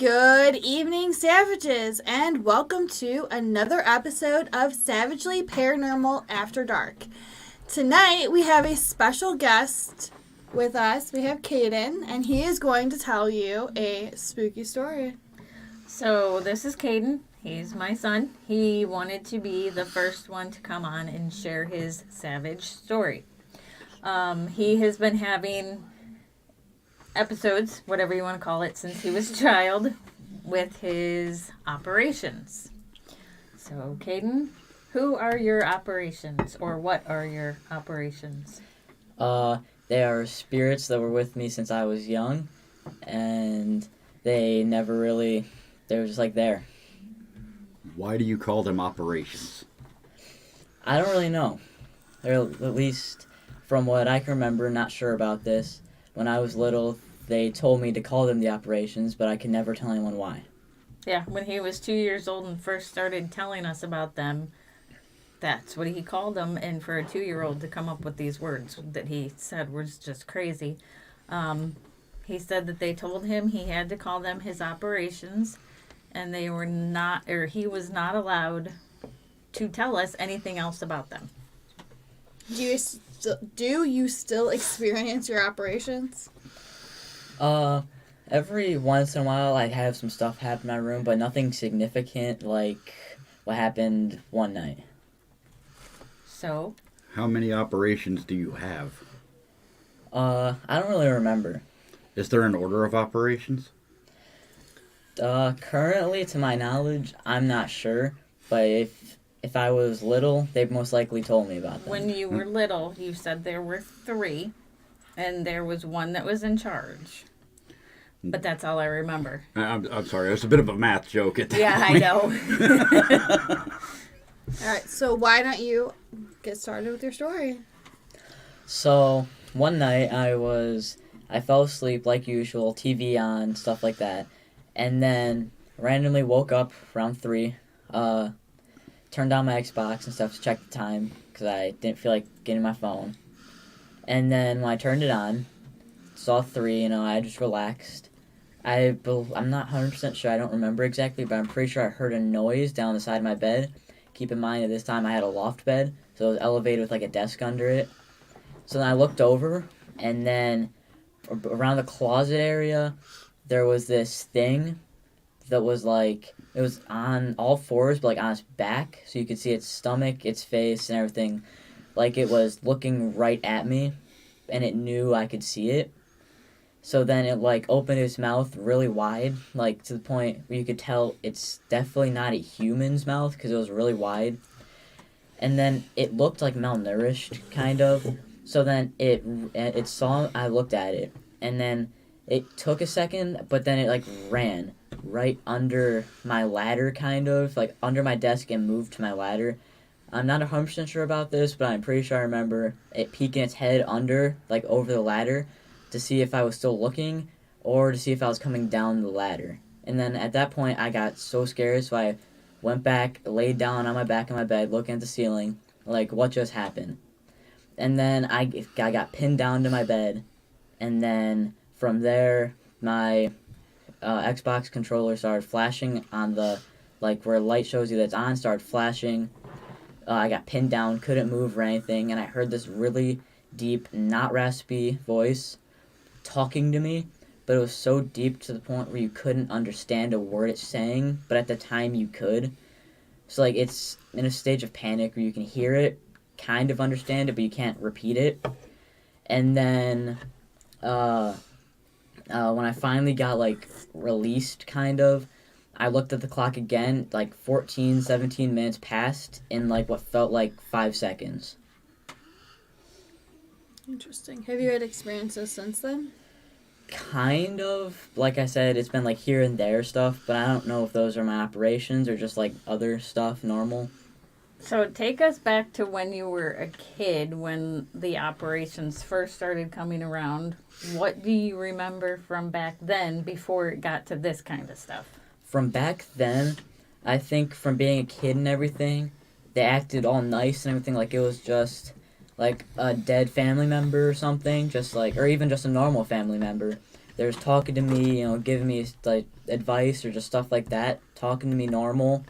Good evening, Savages, and welcome to another episode of Savagely Paranormal After Dark. Tonight, we have a special guest with us. We have Caiden, and he is going to tell you a spooky story. So, this is Caiden. He's my son. He wanted to be the first one to come on and share his savage story. He has been having episodes, whatever you want to call it, since he was a child with his operations. So, Caiden, who are your operations, or what are your operations? They are spirits that were with me since I was young, and they were just like there. Why do you call them operations? I don't really know. They're, at least from what I can remember, not sure about this. When I was little, they told me to call them the operations, but I could never tell anyone why. Yeah, when he was 2 years old and first started telling us about them, that's what he called them. And for a 2-year-old to come up with these words that he said was just crazy. He said that they told him he had to call them his operations, and they were not, or he was not allowed to tell us anything else about them. Do you still experience your operations? Every once in a while I'd have some stuff happen in my room, but nothing significant like what happened one night. So? How many operations do you have? I don't really remember. Is there an order of operations? Currently, to my knowledge, I'm not sure, but if I was little, they've most likely told me about them. When you were little, you said there were 3, and there was one that was in charge. But that's all I remember. I'm sorry, it's a bit of a math joke at that Yeah, point. I know. All right, so why don't you get started with your story? So, one night I fell asleep like usual, TV on, stuff like that, and then randomly woke up around 3, turned on my Xbox and stuff to check the time, because I didn't feel like getting my phone. And then when I turned it on, saw 3, I just relaxed. I'm not 100% sure, I don't remember exactly, but I'm pretty sure I heard a noise down the side of my bed. Keep in mind, at this time I had a loft bed, so it was elevated with like a desk under it. So then I looked over, and then around the closet area, there was this thing that was like, it was on all fours, but like on its back, so you could see its stomach, its face, and everything. Like it was looking right at me, and it knew I could see it. So then it like opened its mouth really wide, like to the point where you could tell it's definitely not a human's mouth because it was really wide. And then it looked like malnourished, kind of. So then it saw, I looked at it, and then it took a second, but then it like ran right under my ladder, kind of, like under my desk and moved to my ladder. I'm not 100% sure about this, but I'm pretty sure I remember it peeking its head under, like over the ladder, to see if I was still looking, or to see if I was coming down the ladder. And then at that point, I got so scared, so I went back, laid down on my back in my bed, looking at the ceiling, like, what just happened? And then I got pinned down to my bed, and then from there, my Xbox controller started flashing on the, like, where light shows you that it's on, started flashing. I got pinned down, couldn't move or anything, and I heard this really deep, not raspy voice talking to me, but it was so deep to the point where you couldn't understand a word it's saying, but at the time you could. So, like, it's in a stage of panic where you can hear it, kind of understand it, but you can't repeat it. And then, when I finally got, like, released, kind of, I looked at the clock again, like, 14, 17 minutes passed in, like, what felt like 5 seconds. Interesting. Have you had experiences since then? Kind of. Like I said, it's been like here and there stuff, but I don't know if those are my operations or just like other stuff, normal. So take us back to when you were a kid, when the operations first started coming around. What do you remember from back then before it got to this kind of stuff? From back then, I think from being a kid and everything, they acted all nice and everything, like it was just like a dead family member or something, just like, or even just a normal family member. There's talking to me, giving me like advice or just stuff like that, talking to me normal.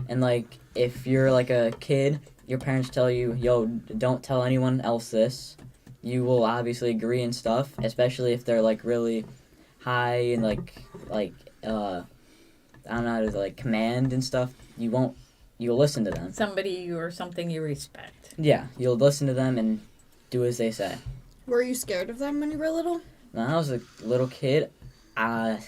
And like if you're like a kid, your parents tell you, yo, don't tell anyone else this. You will obviously agree and stuff, especially if they're like really high and like I don't know how to like command and stuff. You'll listen to them. Somebody or something you respect. Yeah, you'll listen to them and do as they say. Were you scared of them when you were little? When I was a little kid, I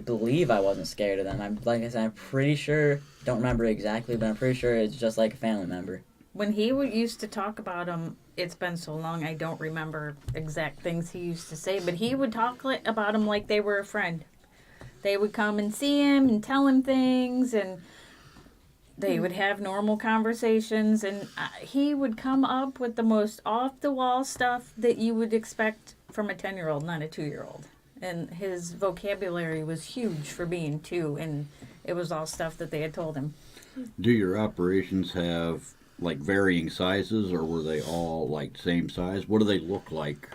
believe I wasn't scared of them. Like I said, I'm pretty sure, don't remember exactly, but I'm pretty sure it's just like a family member. When he used to talk about them, it's been so long I don't remember exact things he used to say, but he would talk about them like they were a friend. They would come and see him and tell him things, and they would have normal conversations, and he would come up with the most off-the-wall stuff that you would expect from a 10-year-old, not a 2-year-old. And his vocabulary was huge for being 2, and it was all stuff that they had told him. Do your operations have like varying sizes, or were they all like same size? What do they look like?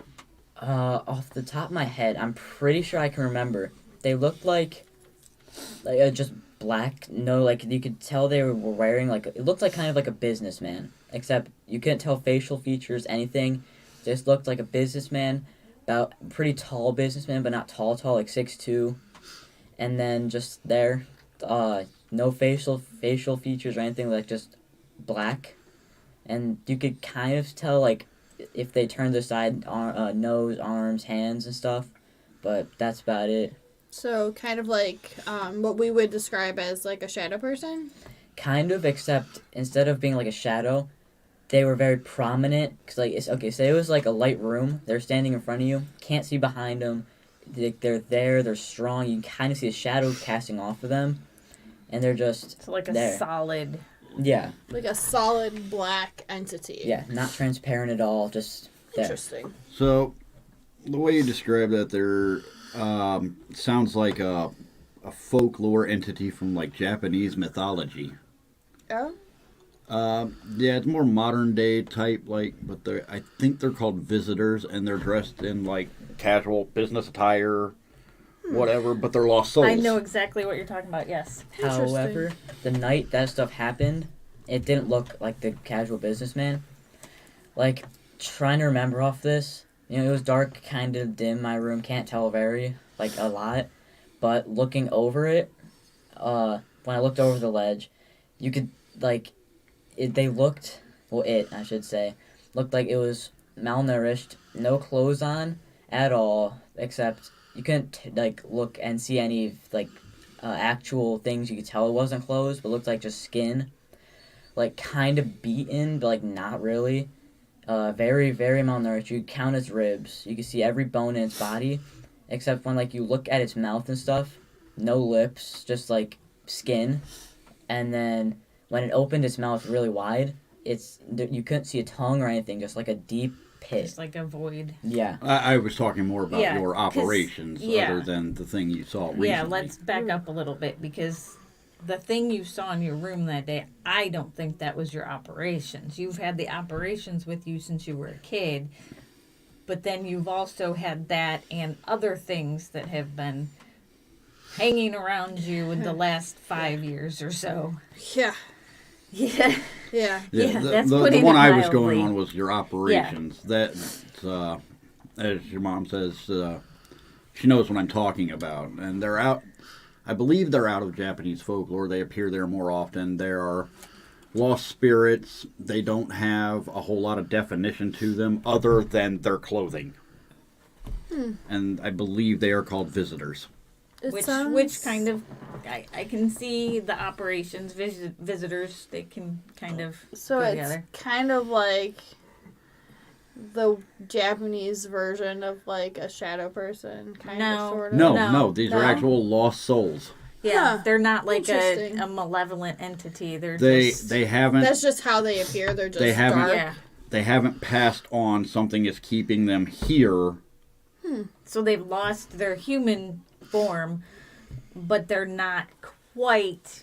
Off the top of my head, I'm pretty sure I can remember. They looked like just black. No, like you could tell they were wearing like it looked like kind of like a businessman, except you couldn't tell facial features, anything. Just looked like a businessman, about pretty tall businessman, but not tall, like 6'2", and then just there, no facial features or anything, like just black, and you could kind of tell like if they turned their side, nose, arms, hands, and stuff, but that's about it. So kind of like what we would describe as like a shadow person? Kind of, except instead of being like a shadow, they were very prominent. Cause like say it was like a light room. They're standing in front of you, can't see behind them. They're there. They're strong. You can kind of see a shadow casting off of them, and they're just So like a there. solid. Yeah. Like a solid black entity. Yeah, not transparent at all. Just there. Interesting. So, the way you describe that, there sounds like a folklore entity from like Japanese mythology. Oh? Yeah, it's more modern day type, but I think they're called visitors, and they're dressed in like casual business attire, whatever, but they're lost souls. I know exactly what you're talking about, yes. However, the night that stuff happened, it didn't look like the casual businessman. Like, trying to remember off this, it was dark, kind of dim, my room, can't tell a lot, but looking over it, when I looked over the ledge, you could, I should say, looked like it was malnourished, no clothes on at all, except you couldn't, look and see any, actual things you could tell it wasn't clothes, but looked like just skin. Kind of beaten, but, not really. Very, very malnourished. You could count its ribs. You could see every bone in its body, except when, you look at its mouth and stuff, no lips, just, skin. And then when it opened its mouth really wide, you couldn't see a tongue or anything, just, a deep pit. Just like a void. Yeah. I was talking more about your operations yeah. other than the thing you saw recently. Yeah, let's back up a little bit, because the thing you saw in your room that day, I don't think that was your operations. You've had the operations with you since you were a kid, but then you've also had that and other things that have been hanging around you in the last 5 years or so. Yeah. Yeah. Yeah. Yeah, the putting one it I was mildly. going on was your operations. Yeah. That, as your mom says, she knows what I'm talking about. And they're out, I believe they're out of Japanese folklore. They appear there more often. There are lost spirits. They don't have a whole lot of definition to them other than their clothing. And I believe they are called visitors. Which kind of, I can see the operations, visitors, they can kind of So go it's together. kind of like the Japanese version of a shadow person, kind of, sort of. No, these are No? actual lost souls. Yeah, Huh. they're not like Interesting. a malevolent entity. They haven't That's just how they appear. They're just They haven't- dark. Yeah. they haven't passed on. Something is keeping them here. So they've lost their human form, but they're not quite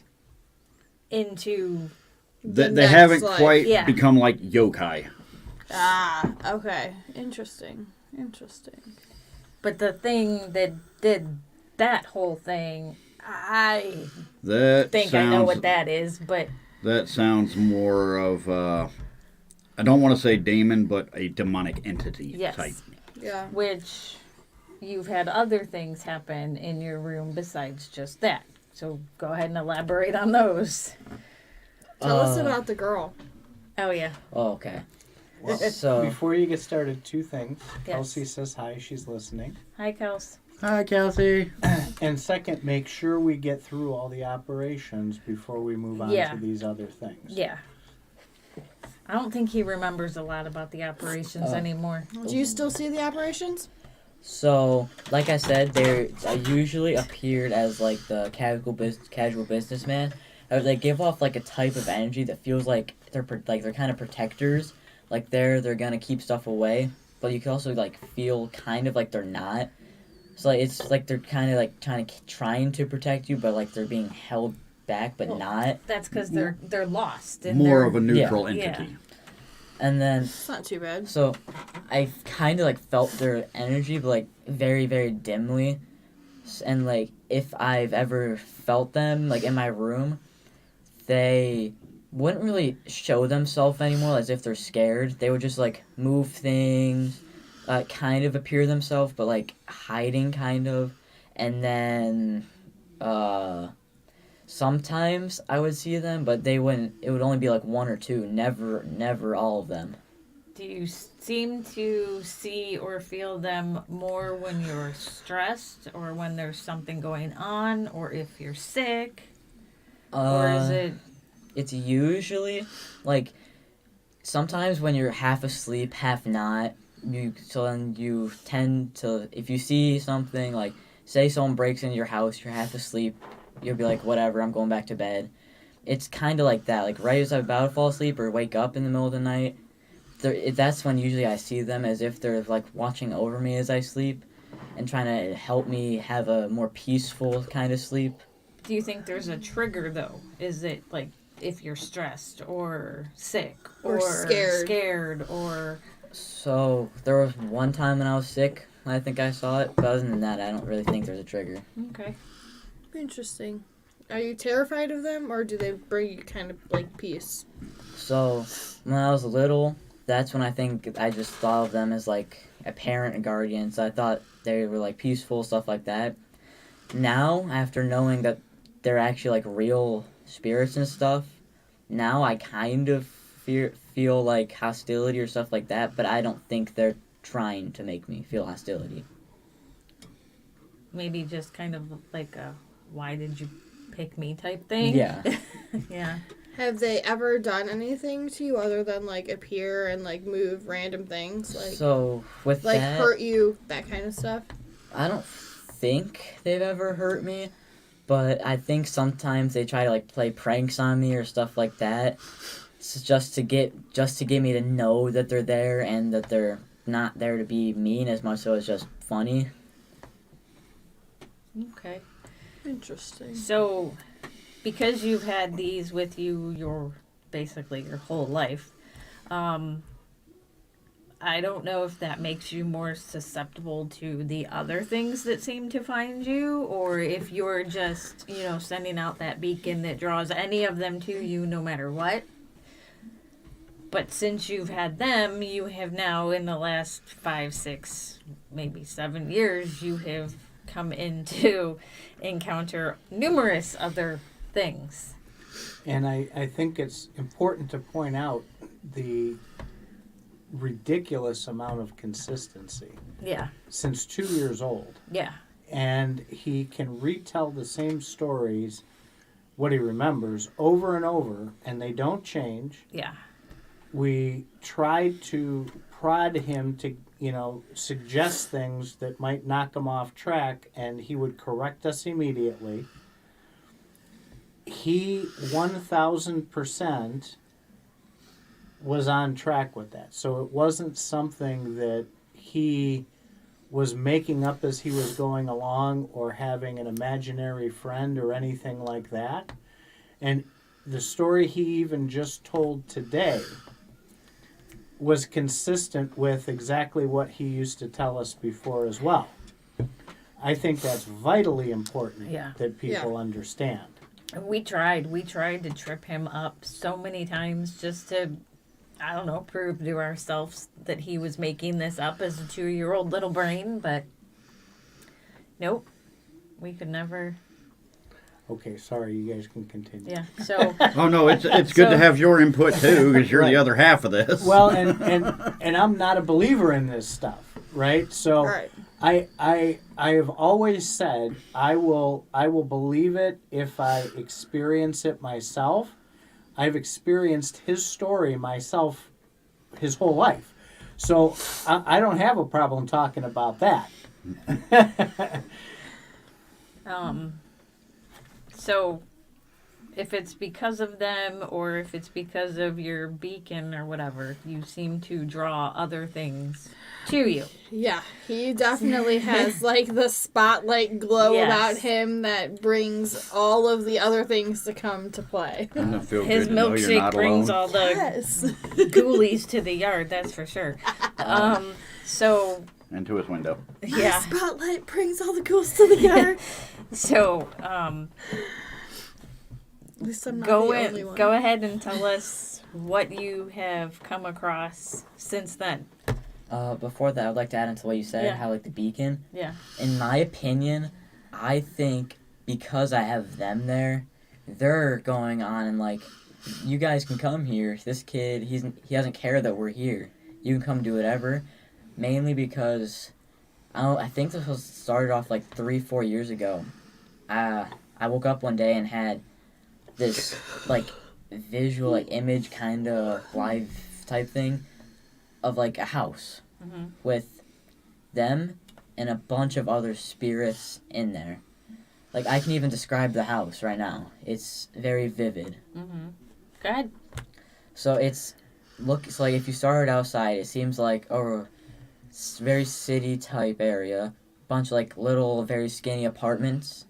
into. The They next haven't life. quite Yeah. become like yokai. Ah, okay. Interesting. But the thing that did that whole thing, I That think sounds, I know what that is, but That sounds more of, I don't want to say demon, but a demonic entity yes. type. Yeah. Which you've had other things happen in your room besides just that. So go ahead and elaborate on those. Tell us about the girl. Oh, yeah. Oh, okay. Well, So before you get started, two things. Yes. Kelsey says hi, she's listening. Hi, Kels. Hi, Kelsey. And second, make sure we get through all the operations before we move on Yeah. to these other things. Yeah. I don't think he remembers a lot about the operations anymore. Do you still see the operations? So, like I said, they usually appeared as like the casual businessman. They give off like a type of energy that feels like they're kind of protectors. Like they're gonna keep stuff away, but you can also like feel kind of like they're not. So like, it's like they're kind of like trying to protect you, but like they're being held back, but not. That's because they're lost. And More they're- of a neutral Yeah. entity. And then It's not too bad. so I kind of like felt their energy, but like very very dimly. And like if I've ever felt them like in my room, they wouldn't really show themselves anymore as if they're scared. They would just like move things, kind of appear themselves, but like hiding kind of. And then sometimes I would see them, but they wouldn't. It would only be like one or two, never all of them. Do you seem to see or feel them more when you're stressed or when there's something going on or if you're sick? Or is it... It's usually like sometimes when you're half asleep, half not. So then you tend to, if you see something like, say someone breaks into your house, you're half asleep, you'll be like, whatever, I'm going back to bed. It's kind of like that. Like right as I'm about to fall asleep or wake up in the middle of the night, that's when usually I see them as if they're like watching over me as I sleep and trying to help me have a more peaceful kind of sleep. Do you think there's a trigger, though? Is it like if you're stressed or sick Or scared or... So there was one time when I was sick, I think I saw it, but other than that, I don't really think there's a trigger. Okay. Interesting. Are you terrified of them, or do they bring you kind of like peace? So when I was little, that's when I think I just thought of them as like a parent and guardian. So I thought they were like peaceful, stuff like that. Now, after knowing that they're actually like real spirits and stuff, now I kind of feel like hostility or stuff like that, but I don't think they're trying to make me feel hostility. Maybe just kind of like a why did you pick me type thing? Yeah. Yeah. Have they ever done anything to you other than like appear and like move random things, like So with like that, hurt you, that kind of stuff? I don't think they've ever hurt me, but I think sometimes they try to like play pranks on me or stuff like that. It's just to get me to know that they're there and that they're not there to be mean as much so it's just funny. Okay. Interesting. So, because you've had these with you basically your whole life, I don't know if that makes you more susceptible to the other things that seem to find you, or if you're just, sending out that beacon that draws any of them to you no matter what. But since you've had them, you have now, in the last 5, 6, maybe 7 years, you have come in to encounter numerous other things. And I think it's important to point out the ridiculous amount of consistency. Yeah. Since 2 years old. Yeah. And he can retell the same stories, what he remembers, over and over, and they don't change. Yeah. We tried to prod him to, suggest things that might knock him off track, and he would correct us immediately. He 1,000% was on track with that. So it wasn't something that he was making up as he was going along or having an imaginary friend or anything like that. And the story he even just told today was consistent with exactly what he used to tell us before as well. I think that's vitally important Yeah. that people understand. We tried to trip him up so many times just to, I don't know, prove to ourselves that he was making this up as a 2-year-old little brain, but nope, we could never. Okay, sorry, you guys can continue. Yeah, so Oh no, it's good to have your input too, because you're the other half of this. Well, and I'm not a believer in this stuff, right? So Right. I have always said I will believe it if I experience it myself. I've experienced his story myself his whole life. So I don't have a problem talking about that. So if it's because of them or if it's because of your beacon or whatever, you seem to draw other things to you. Yeah, he definitely has like the spotlight glow Yes. about him that brings all of the other things to come to play. Doesn't it feel His good to know you're not milkshake brings alone? all the Yes. ghoulies to the yard, that's for sure. So Into his window. yeah. Spotlight brings all the ghouls to the yard. So At least I'm not go the only one. go ahead and tell us what you have come across since then. Before that, I'd like to add into what you said, Yeah. how like the beacon. Yeah. In my opinion, I think because I have them there, they're going on and like, you guys can come here. This kid, he doesn't care that we're here. You can come do whatever. Mainly because I think this was started off like 3-4 years ago. I woke up one day and had this like visual like image kind of live type thing of like a house with them and a bunch of other spirits in there. Like I can even describe the house right now. It's very vivid. Go ahead. So it's like if you started outside, it seems like a very city type area, bunch of like little very skinny apartments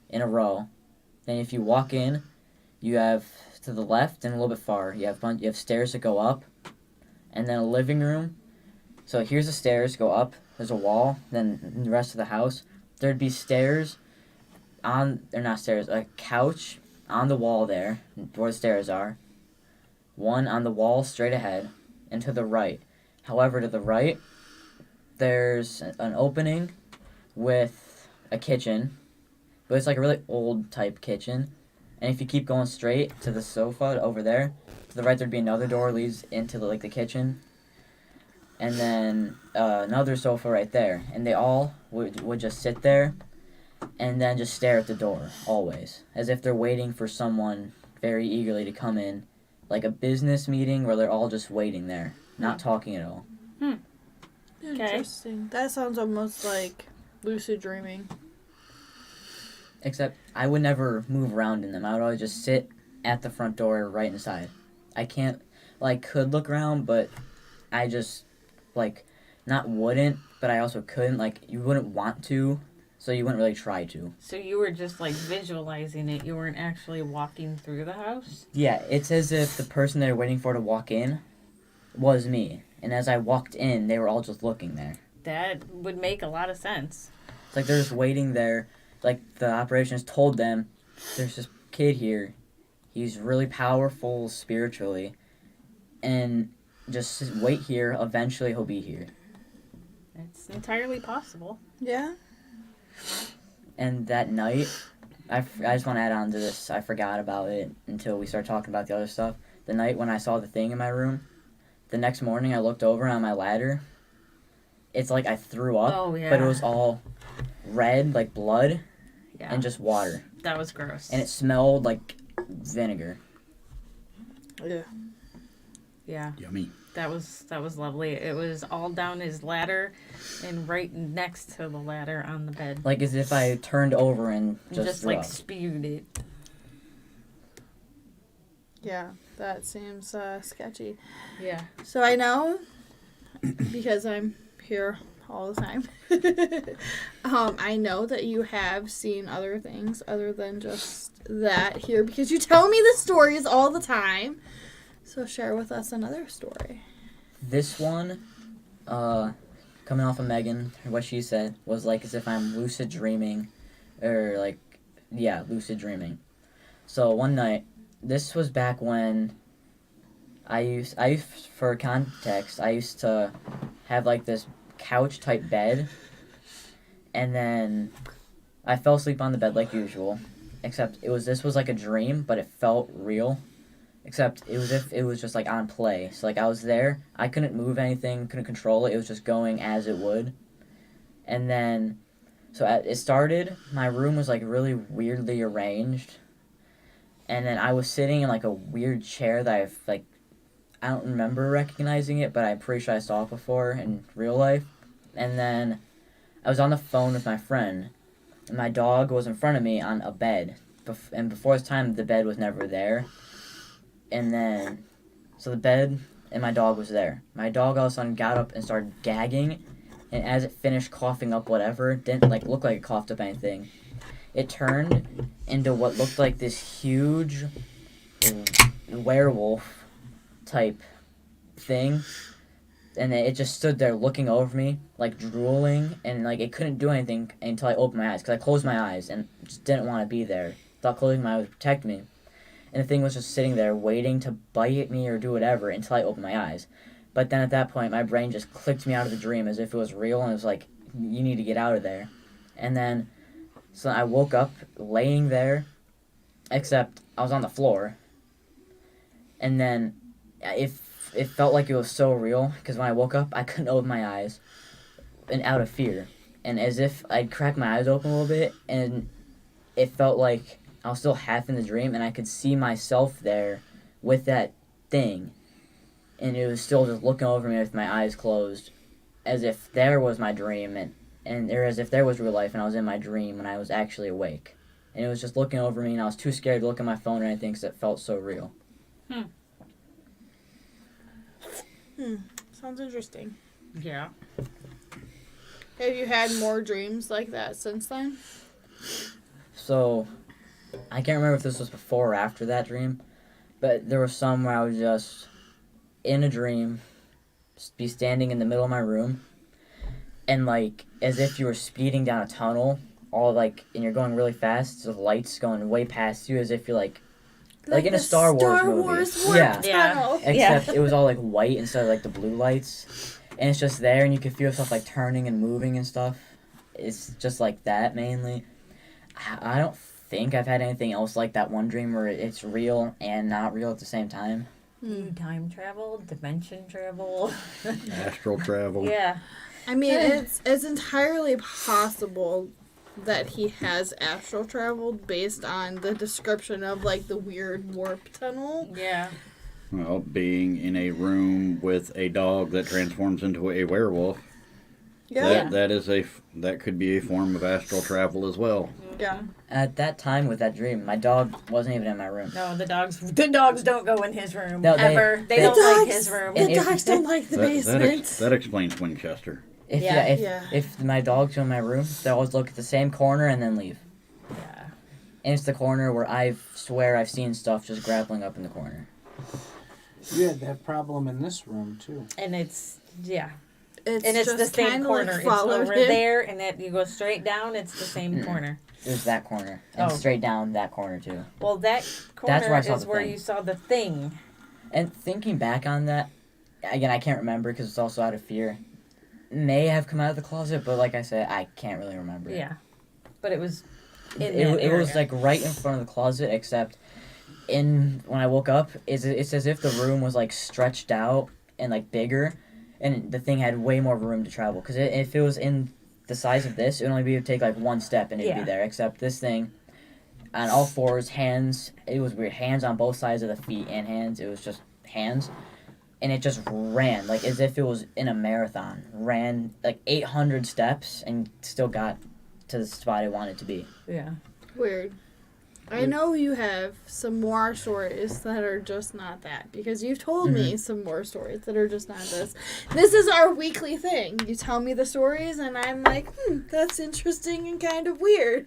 in a row. Then if you walk in, you have to the left and a little bit far, you have stairs that go up, and then a living room. So here's the stairs go up. There's a wall. Then the rest of the house, there'd be stairs a couch on the wall there, where the stairs are. One on the wall straight ahead, and to the right. However, to the right, there's an opening with a kitchen, but it's like a really old type kitchen. And if you keep going straight to the sofa over there, to the right there'd be another door leads into the kitchen. And then another sofa right there. And they all would just sit there and then just stare at the door, always. As if they're waiting for someone very eagerly to come in. Like a business meeting where they're all just waiting there, not talking at all. Interesting. That sounds almost like lucid dreaming. Except I would never move around in them. I would always just sit at the front door right inside. I can't, could look around, but I just, not wouldn't, but I also couldn't. You wouldn't want to, so you wouldn't really try to. So you were just visualizing it. You weren't actually walking through the house? Yeah, it's as if the person they're waiting for to walk in was me. And as I walked in, they were all just looking there. That would make a lot of sense. It's like they're just waiting there. The operations told them, there's this kid here. He's really powerful spiritually. And just wait here. Eventually he'll be here. It's entirely possible. Yeah. And that night, I just want to add on to this. I forgot about it until we started talking about the other stuff. The night when I saw the thing in my room, the next morning I looked over on my ladder. It's like I threw up, Oh, yeah. but it was all red, like blood, Yeah. and just water. That was gross. And it smelled like vinegar. Yeah. Yeah. Yummy. That was lovely. It was all down his ladder and right next to the ladder on the bed. Like as if I turned over and Just threw up. spewed it. Yeah. That seems sketchy. Yeah. So I know, because I'm here all the time, I know that you have seen other things other than just that here, because you tell me the stories all the time. So share with us another story. This one, coming off of Megan, what she said was like as if I'm lucid dreaming, or like, yeah, lucid dreaming. So one night, this was back when I used for context, I used to have like this couch type bed, and then I fell asleep on the bed like usual, except this was like a dream, but it felt real. Except it was if it was just like on play. So like I was there, I couldn't move anything, couldn't control it. It was just going as it would. And then, so it started. My room was like really weirdly arranged. And then I was sitting in like a weird chair that I don't remember recognizing it, but I'm pretty sure I saw it before in real life. And then I was on the phone with my friend, and my dog was in front of me on a bed. And before this time, the bed was never there. And then, so the bed and my dog was there. My dog all of a sudden got up and started gagging, and as it finished coughing up whatever, didn't like look like it coughed up anything. It turned into what looked like this huge werewolf type thing, and it just stood there looking over me, like drooling, and like it couldn't do anything until I opened my eyes, because I closed my eyes and just didn't want to be there. Thought closing my eyes would protect me. And the thing was just sitting there waiting to bite me or do whatever until I opened my eyes. But then at that point, my brain just clicked me out of the dream as if it was real, and it was like, you need to get out of there. And then, so I woke up laying there, except I was on the floor. And then it felt like it was so real, because when I woke up, I couldn't open my eyes, and out of fear. And as if I'd cracked my eyes open a little bit, and it felt like I was still half in the dream, and I could see myself there with that thing. And it was still just looking over me with my eyes closed, as if there was my dream, or as if there was real life, and I was in my dream when I was actually awake. And it was just looking over me, and I was too scared to look at my phone or anything because it felt so real. Sounds interesting. Yeah. Have you had more dreams like that since then? So, I can't remember if this was before or after that dream, but there was some where I was just in a dream, be standing in the middle of my room, and like as if you were speeding down a tunnel, and you're going really fast, so the lights going way past you, as if you're like in a Star Wars movie. Warp Yeah. tunnel. Except it was all like white instead of like the blue lights, and it's just there, and you can feel yourself like turning and moving and stuff. It's just like that mainly. I don't think I've had anything else like that one dream where it's real and not real at the same time. Time travel, dimension travel, Astral travel. Yeah. I mean, it's entirely possible that he has astral traveled based on the description of like the weird warp tunnel. Yeah. Well, being in a room with a dog that transforms into a werewolf. Yeah. That could be a form of astral travel as well. Yeah. At that time with that dream, my dog wasn't even in my room. No, the dogs don't go in his room No, ever. They don't like his room. The dogs don't like the basement. That explains Winchester. If my dogs are in my room, they always look at the same corner and then leave. Yeah. And it's the corner where I swear I've seen stuff just grappling up in the corner. You had that problem in this room, too. And it's It's and it's just the same kinda corner. like It's followed over him. there, and that you go straight down. It's the same corner. It was that corner. And Oh. straight down that corner, too. Well, that corner That's where I saw is the where thing. you saw the thing. And thinking back on that, again, I can't remember because it's also out of fear. May have come out of the closet, but like I said, I can't really remember. Yeah, but it was. It was like right in front of the closet, except when I woke up, it's as if the room was like stretched out and like bigger, and the thing had way more room to travel. Because if it was in the size of this, it would only be to take like one step and it'd be there. Except this thing, on all fours, hands. It was weird. Hands on both sides of the feet and hands. It was just hands. And it just ran, like as if it was in a marathon. Ran like 800 steps and still got to the spot I wanted to be. Yeah. Weird. I know you have some more stories that are just not that, because you've told me some more stories that are just not this. This is our weekly thing. You tell me the stories, and I'm like, that's interesting and kind of weird.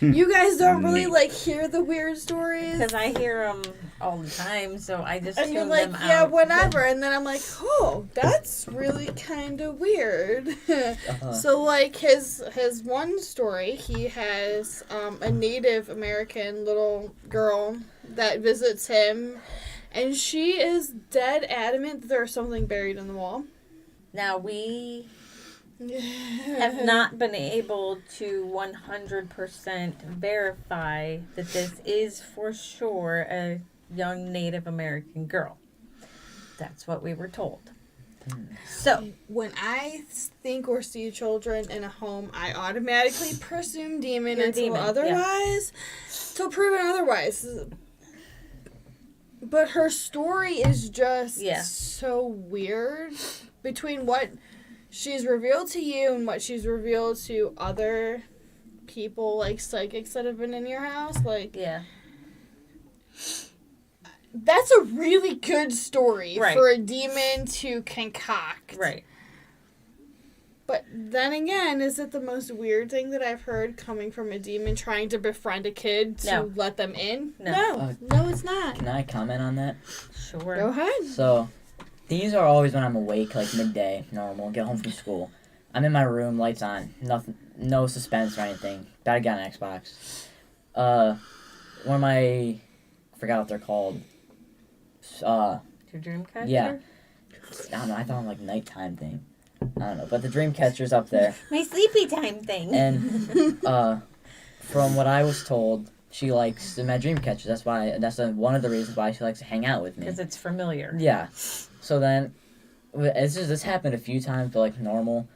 You guys don't really like hear the weird stories. Because I hear them all the time, so I just And tune you're like, them yeah, out. whatever. And then I'm like, oh, that's really kind of weird. So, like, his one story, he has a Native American little girl that visits him, and she is dead adamant that there's something buried in the wall. Now, we have not been able to 100% verify that this is for sure a young Native American girl. That's what we were told. So, When I think or see children in a home, I automatically presume demon You're a until demon, otherwise, till proven otherwise. But her story is just so weird between what she's revealed to you and what she's revealed to other people, like psychics that have been in your house. Like, yeah. that's a really good story Right. for a demon to concoct. Right. But then again, is it the most weird thing that I've heard coming from a demon trying to befriend a kid to No. let them in? No. No, it's not. Can I comment on that? Sure. Go ahead. So, these are always when I'm awake, like midday, normal, get home from school. I'm in my room, lights on, nothing, no suspense or anything. About to get an Xbox. One of my, forgot what they're called. Your dream catcher? Yeah. I don't know, I thought it was like nighttime thing. I don't know, but the dream catcher's up there. My sleepy time thing. And from what I was told, she likes my dream catcher. That's one of the reasons why she likes to hang out with me. Because it's familiar. Yeah. So then, this happened a few times, but like normal.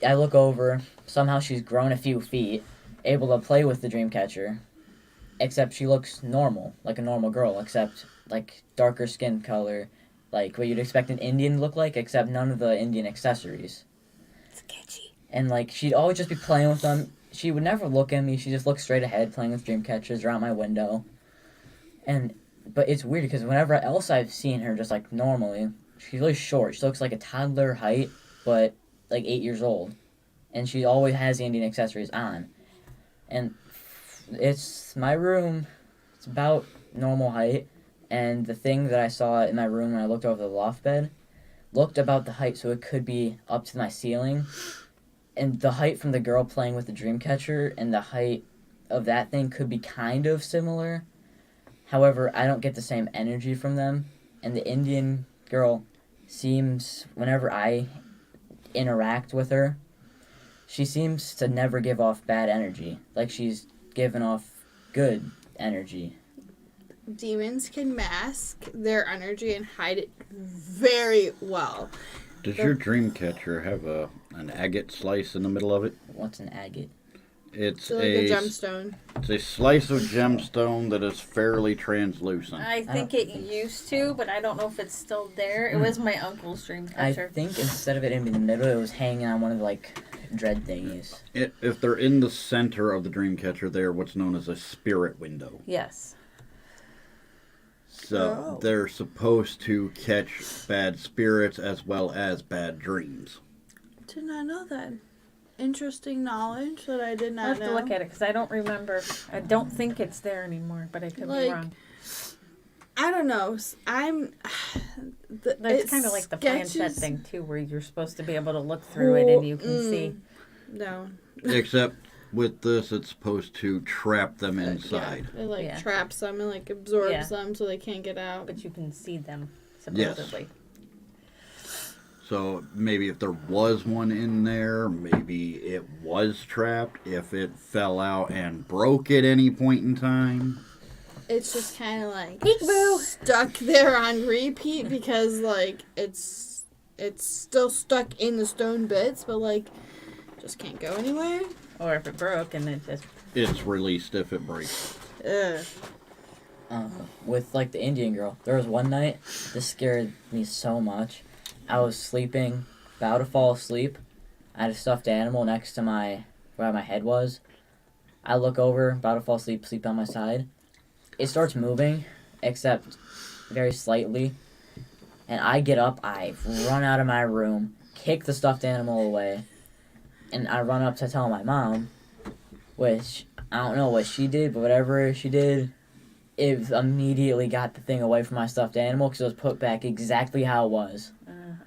I look over. Somehow she's grown a few feet, able to play with the dream catcher. Except she looks normal, like a normal girl, except like darker skin color, like what you'd expect an Indian to look like, except none of the Indian accessories. Sketchy. And like she'd always just be playing with them. She would never look at me. She just looked straight ahead, playing with dream catchers around my window. But it's weird because whenever else I've seen her just like normally, she's really short. She looks like a toddler height, but like 8 years old. And she always has the Indian accessories on. And it's my room. It's about normal height. And the thing that I saw in my room when I looked over the loft bed looked about the height, so it could be up to my ceiling. And the height from the girl playing with the dream catcher and the height of that thing could be kind of similar. However, I don't get the same energy from them. And the Indian girl seems, whenever I interact with her, she seems to never give off bad energy. Like she's giving off good energy. Demons can mask their energy and hide it very well. Does your dream catcher have an agate slice in the middle of it? What's an agate? It's So like a gemstone. It's a slice of gemstone that is fairly translucent. I think it used to, but I don't know if it's still there. It was my uncle's dream I catcher. think instead of it in the middle, it was hanging on one of the, like, dread thingies. If they're in the center of the dream catcher, they're what's known as a spirit window. Yes. So they're supposed to catch bad spirits as well as bad dreams. Did not know that. Interesting knowledge that I did I'll not have know. to look at it because I don't remember. I don't think it's there anymore, but I could be Like, wrong. I don't know. I'm. It's kind of like the planchette thing too, where you're supposed to be able to look through it and you can see. No. Except with this, it's supposed to trap them inside. Yeah, it like Yeah. traps them and like absorbs Yeah. them so they can't get out. But you can see them Yes. supposedly. So maybe if there was one in there, maybe it was trapped. If it fell out and broke at any point in time. It's just kind of like Peekaboo. stuck there on repeat because like it's still stuck in the stone bits, but like just can't go anywhere. Or if it broke and it just It's released if it breaks. Ugh. With like the Indian girl, there was one night, this scared me so much. I was sleeping, about to fall asleep. I had a stuffed animal next to where my head was. I look over, about to fall asleep, sleep on my side. It starts moving, except very slightly. And I get up, I run out of my room, kick the stuffed animal away, and I run up to tell my mom, which I don't know what she did, but whatever she did, it immediately got the thing away from my stuffed animal because it was put back exactly how it was.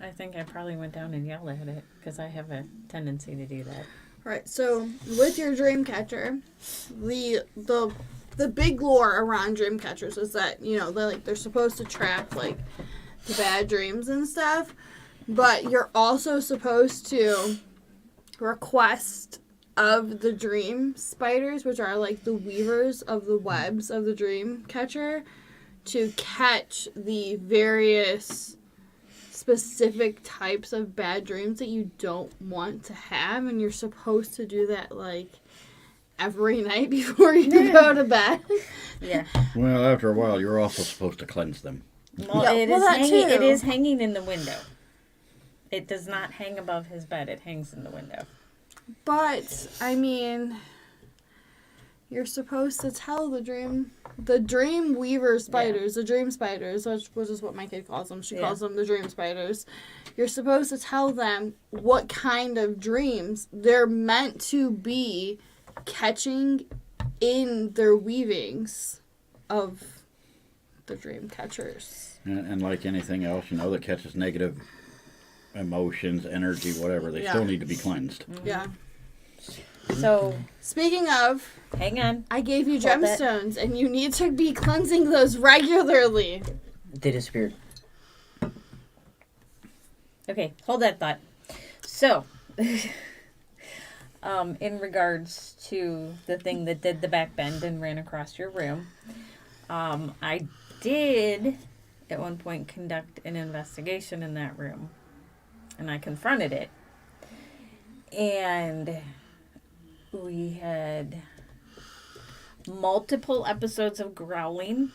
I think I probably went down and yelled at it because I have a tendency to do that. Right. So with your dream catcher, the big lore around dream catchers is that, you know, they're supposed to trap like the bad dreams and stuff, but you're also supposed to request of the dream spiders, which are like the weavers of the webs of the dream catcher, to catch the various specific types of bad dreams that you don't want to have, and you're supposed to do that like every night before you go to bed. Yeah. Well, after a while, you're also supposed to cleanse them. Well, Yeah, it well, is that hanging. too. It is hanging in the window. It does not hang above his bed. It hangs in the window. But I mean, you're supposed to tell the dream weaver spiders, the dream spiders, which is what my kid calls them. She calls them the dream spiders. You're supposed to tell them what kind of dreams they're meant to be catching in their weavings of the dream catchers. And like anything else, you know, that catches negative emotions, energy, whatever, they still need to be cleansed. Mm-hmm. Yeah. So, Speaking of, hang on. I gave you Hold it. gemstones, and you need to be cleansing those regularly. They disappeared. Okay, hold that thought. So, in regards to the thing that did the back bend and ran across your room, I did at one point conduct an investigation in that room, and I confronted it. And we had multiple episodes of growling.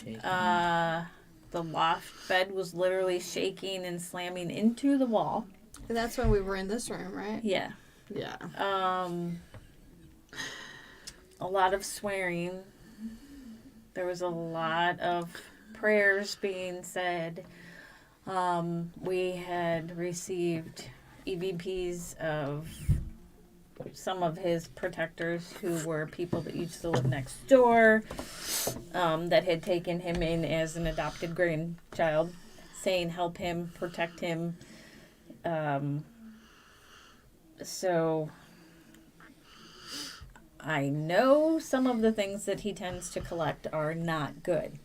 The loft bed was literally shaking and slamming into the wall. And that's when we were in this room, right? Yeah. Yeah. A lot of swearing. There was a lot of prayers being said. We had received EVPs of some of his protectors who were people that used to live next door, that had taken him in as an adopted grandchild, saying help him, protect him. So I know some of the things that he tends to collect are not good.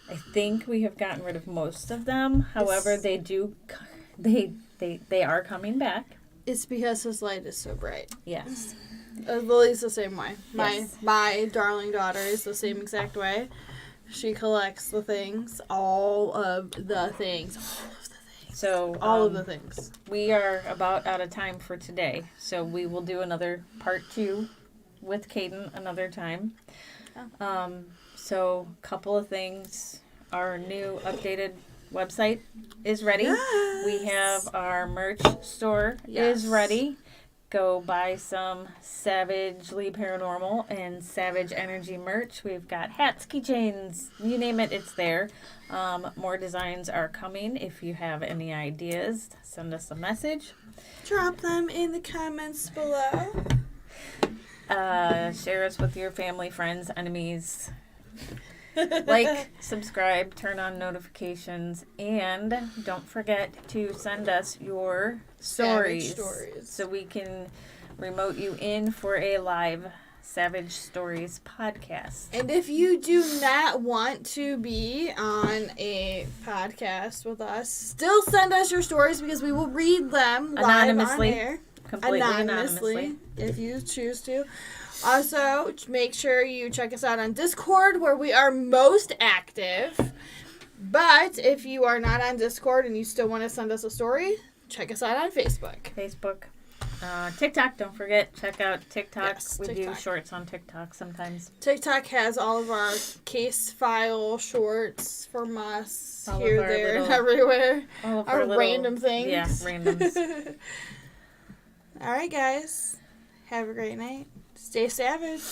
I think we have gotten rid of most of them. However, they are coming back. It's because his light is so bright. Yes. Lily's the same way. Yes. My darling daughter is the same exact way. She collects the things, all of the things. So All of the things. we are about out of time for today. So we will do another part 2 with Caiden another time. So a couple of things. Our new updated website is ready. Yes. We have our merch store Yes. is ready. Go buy some Savagely Paranormal and Savage Energy merch. We've got hats, keychains, you name it, it's there. More designs are coming. If you have any ideas, send us a message. Drop them in the comments below. Share us with your family, friends, enemies. Like, subscribe, turn on notifications, and don't forget to send us your stories, so we can remote you in for a live Savage Stories podcast. And if you do not want to be on a podcast with us, still send us your stories because we will read them live on air. Completely anonymously. If you choose to. Also, make sure you check us out on Discord, where we are most active. But if you are not on Discord and you still want to send us a story, check us out on Facebook. TikTok, don't forget, check out TikTok. Yes, we TikTok. do shorts on TikTok sometimes. TikTok has all of our case file shorts from us All of here, our there, and little- everywhere. All of Our little- random things. Yeah, randoms. All right, guys. Have a great night. Stay savage.